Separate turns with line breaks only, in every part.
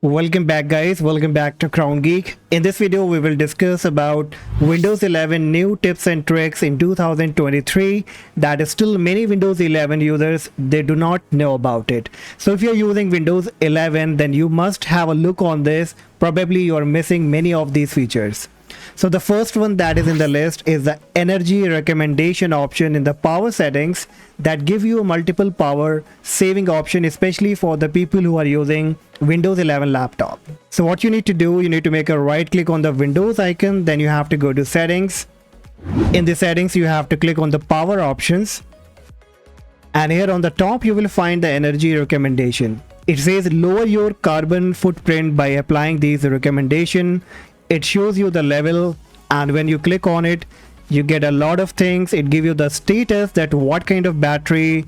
Welcome back guys, welcome back to Crown Geek. In this video we will discuss about Windows 11 new tips and tricks in 2023 that is still many Windows 11 users they do not know about it. So if you're using Windows 11 then you must have a look on this. Probably you are missing many of these features. So the first one that is in the list is the energy recommendation option in the power settings that give you a multiple power saving option, especially for the people who are using Windows 11 laptop. So what you need to do, you need to make a right click on the Windows icon, then you have to go to settings. In the settings you have to click on the power options, and here on the top you will find the energy recommendation. It says lower your carbon footprint by applying these recommendation. It shows you the level, and when you click on it you get a lot of things. It gives you the status, that what kind of battery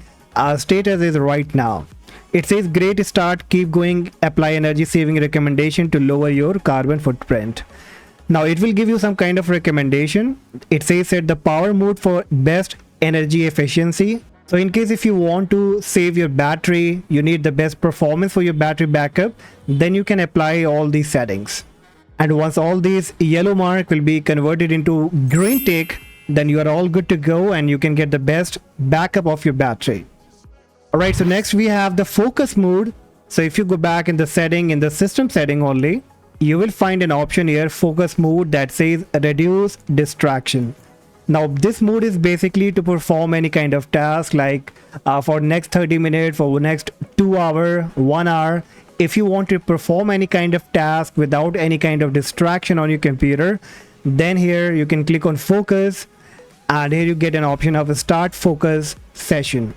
status is right now. It says great start, keep going, apply energy saving recommendation to lower your carbon footprint. Now it will give you some kind of recommendation. It says set the power mode for best energy efficiency. So in case if you want to save your battery, you need the best performance for your battery backup, then you can apply all these settings. And once all these yellow mark will be converted into green tick, then you are all good to go and you can get the best backup of your battery. Alright, so next we have the focus mode. So if you go back in the setting, in the system setting only, you will find an option here, focus mode, that says reduce distraction. Now this mode is basically to perform any kind of task, like for next 30 minutes, for next 2 hour, 1 hour. If you want to perform any kind of task without any kind of distraction on your computer, then here you can click on focus, and here you get an option of a start focus session.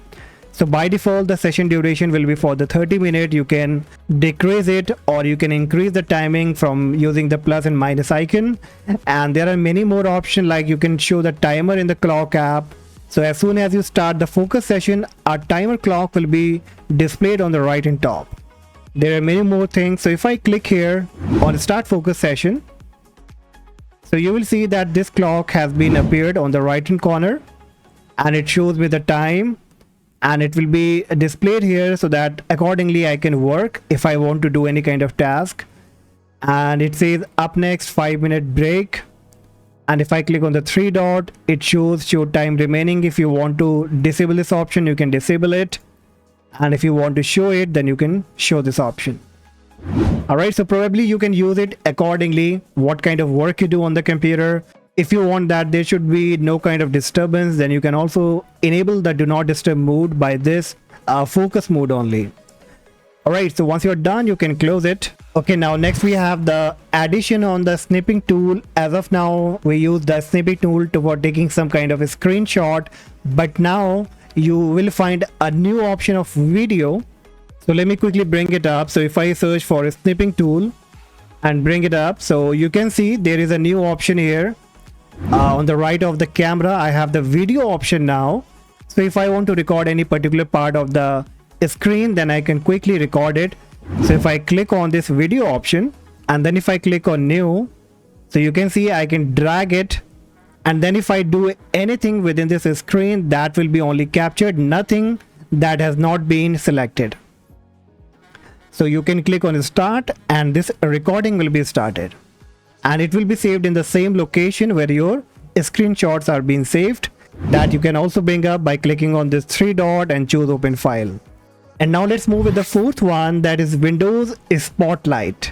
So by default the session duration will be for the 30 minutes. You can decrease it or you can increase the timing from using the plus and minus icon, and there are many more options, like you can show the timer in the clock app. So as soon as you start the focus session, a timer clock will be displayed on the right and top. There are many more things. So if I click here on start focus session, so you will see that this clock has been appeared on the right hand corner, and it shows me the time, and it will be displayed here so that accordingly I can work if I want to do any kind of task. And it says up next 5-minute break, and if I click on the 3 dot, it shows show time remaining. If you want to disable this option, you can disable it, and if you want to show it, then you can show this option. Alright, so probably you can use it accordingly what kind of work you do on the computer. If you want that there should be no kind of disturbance, then you can also enable the do not disturb mode by this focus mode only. Alright, so once you're done you can close it. Okay, now next we have the addition on the snipping tool. As of now we use the snipping tool for taking some kind of a screenshot, but now you will find a new option of video. So let me quickly bring it up. So if I search for a snipping tool and bring it up, so you can see there is a new option here. On the right of the camera I have the video option now. So if I want to record any particular part of the screen, then I can quickly record it. So if I click on this video option, and then if I click on new, so you can see I can drag it, and then if I do anything within this screen, that will be only captured, nothing that has not been selected. So you can click on start and this recording will be started, and it will be saved in the same location where your screenshots are being saved. That you can also bring up by clicking on this 3 dot and choose open file. And now let's move with the fourth one, that is Windows Spotlight.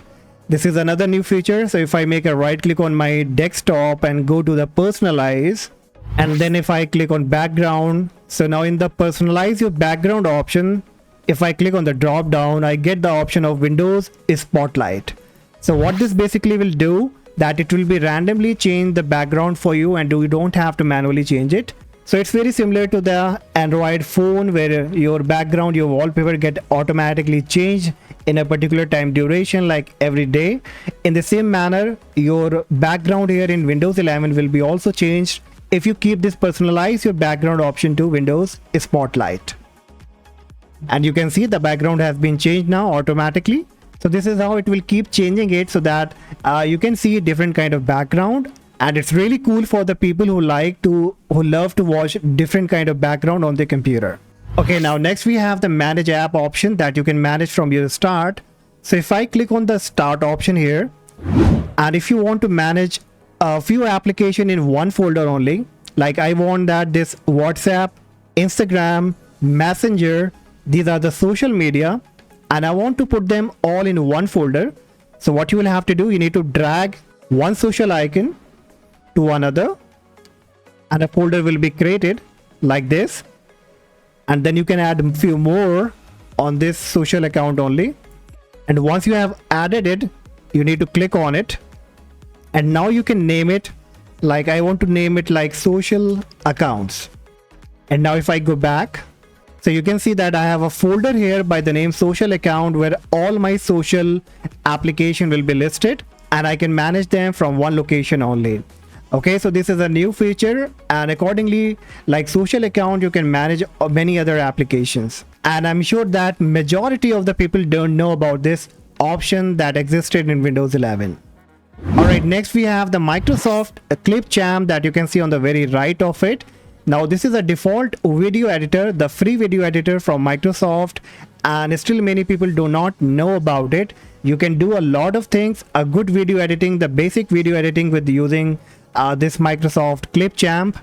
This is another new feature. So if I make a right click on my desktop and go to the personalize, and then if I click on background, so now in the personalize your background option, if I click on the drop down, I get the option of Windows Spotlight. So what this basically will do, that it will be randomly change the background for you and you don't have to manually change it. So it's very similar to the Android phone where your background, your wallpaper get automatically changed in a particular time duration, like every day. In the same manner, your background here in Windows 11 will be also changed if you keep this personalize your background option to Windows Spotlight. And you can see the background has been changed now automatically. So this is how it will keep changing it, so that you can see different kind of background, and it's really cool for the people who love to watch different kind of background on their computer. Okay, now next we have the manage app option that you can manage from your start. So if I click on the start option here, and if you want to manage a few applications in one folder only, like I want that this WhatsApp, Instagram, Messenger, these are the social media, and I want to put them all in one folder. So what you will have to do, you need to drag one social icon to another, and a folder will be created like this. And then you can add a few more on this social account only. And once you have added it, you need to click on it. And now you can name it, like I want to name it like social accounts. And now if I go back, so you can see that I have a folder here by the name social account where all my social application will be listed, and I can manage them from one location only. Okay, so this is a new feature, and accordingly, like social account, you can manage many other applications. And I'm sure that majority of the people don't know about this option that existed in Windows 11. All right, next we have the Microsoft Clipchamp that you can see on the very right of it. Now this is a default video editor, the free video editor from Microsoft, and still many people do not know about it. You can do a lot of things, a good video editing, the basic video editing with using this Microsoft Clipchamp.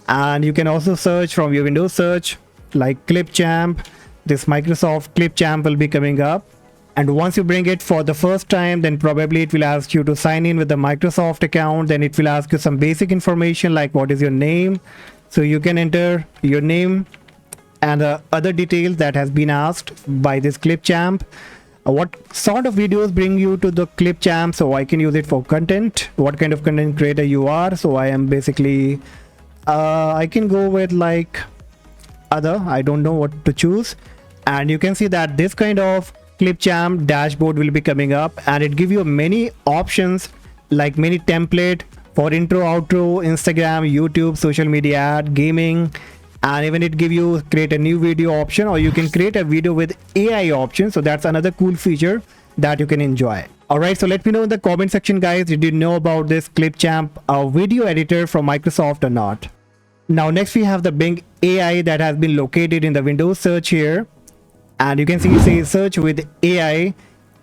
And you can also search from your Windows search like Clipchamp. This Microsoft Clipchamp will be coming up. And once you bring it for the first time, then probably it will ask you to sign in with the Microsoft account. Then it will ask you some basic information like what is your name. So you can enter your name and other details that has been asked by this Clipchamp. What sort of videos bring you to the Clipchamp? So I can use it for content. What kind of content creator you are? So I am basically, I can go with like other. I don't know what to choose. And you can see that this kind of Clipchamp dashboard will be coming up, and it gives you many options like many template for intro, outro, Instagram, YouTube, social media ad, gaming, and even it give you create a new video option, or you can create a video with AI option. So that's another cool feature that you can enjoy. All right, so let me know in the comment section, guys, did you know about this Clipchamp video editor from Microsoft or not? Now next we have the Bing AI that has been located in the Windows search here. And you can see it says search with AI,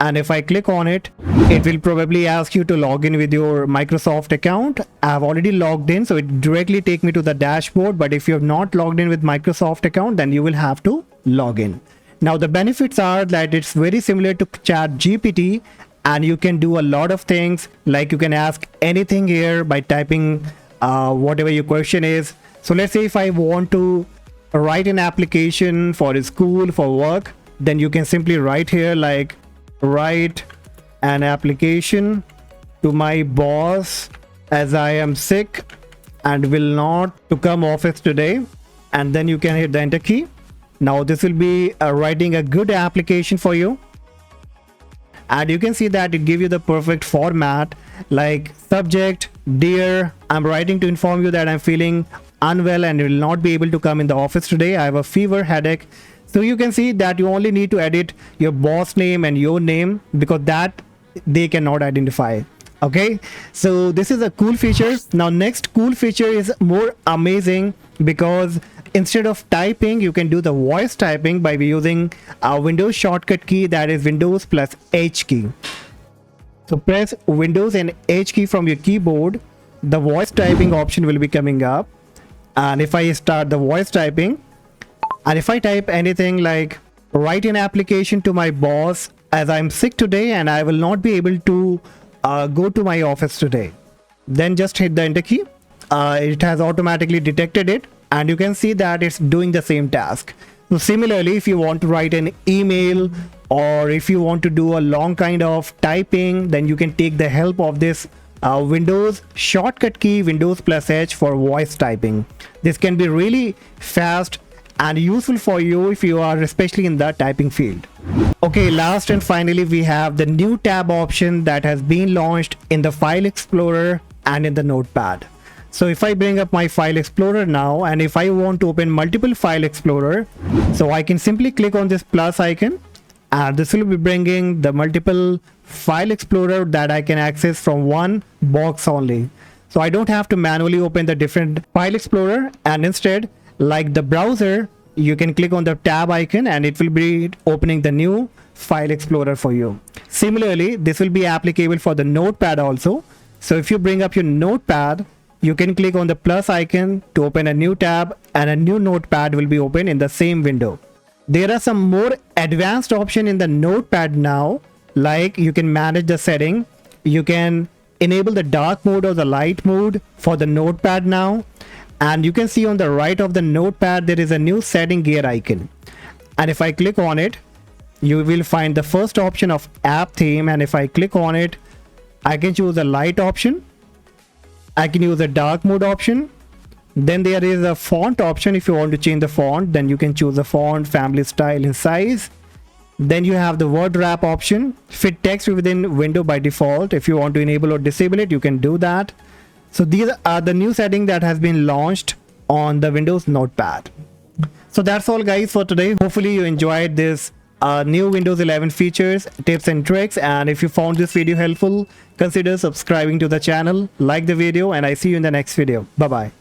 and if I click on it, it will probably ask you to log in with your Microsoft account. I have already logged in, so it directly take me to the dashboard. But if you have not logged in with Microsoft account, then you will have to log in. Now the benefits are that it's very similar to ChatGPT, and you can do a lot of things, like you can ask anything here by typing whatever your question is. So let's say if I want to write an application for a school, for work, then you can simply write here like write an application to my boss as I am sick and will not to come office today, and then you can hit the enter key. Now this will be writing a good application for you, and you can see that it gives you the perfect format like subject, dear, I'm writing to inform you that I'm feeling unwell and will not be able to come in the office today. I have a fever, headache. So you can see that you only need to edit your boss name and your name, because that they cannot identify. Okay, so this is a cool feature. Now next cool feature is more amazing, because instead of typing, you can do the voice typing by using a Windows shortcut key, that is Windows plus H key. So press Windows and H key from your keyboard. The voice typing option will be coming up. And if I start the voice typing, and if I type anything like write an application to my boss as I'm sick today and I will not be able to go to my office today, then just hit the enter key. It has automatically detected it, and you can see that it's doing the same task. So similarly, if you want to write an email, or if you want to do a long kind of typing, then you can take the help of this Windows shortcut key, Windows plus H, for voice typing. This can be really fast and useful for you if you are especially in the typing field. Okay, last and finally we have the new tab option that has been launched in the File Explorer and in the Notepad. So if I bring up my File Explorer now, and if I want to open multiple File Explorer, so I can simply click on this plus icon, and this will be bringing the multiple File Explorer that I can access from one box only. So I don't have to manually open the different File Explorer, and instead, like the browser, you can click on the tab icon and it will be opening the new file explorer for you. Similarly, this will be applicable for the Notepad also. So if you bring up your Notepad, you can click on the plus icon to open a new tab, and a new Notepad will be open in the same window. There are some more advanced options in the Notepad now, like you can manage the setting, you can enable the dark mode or the light mode for the Notepad now, and you can see on the right of the Notepad there is a new setting gear icon, and if I click on it, you will find the first option of app theme, and if I click on it, I can choose the light option, I can use the dark mode option. Then there is a font option. If you want to change the font, then you can choose the font, family, style and size. Then you have the word wrap option, fit text within window by default. If you want to enable or disable it, you can do that. So these are the new settings that has been launched on the Windows Notepad. So that's all guys for today. Hopefully you enjoyed this new Windows 11 features, tips and tricks, and if you found this video helpful, consider subscribing to the channel, like the video, and I see you in the next video. Bye bye.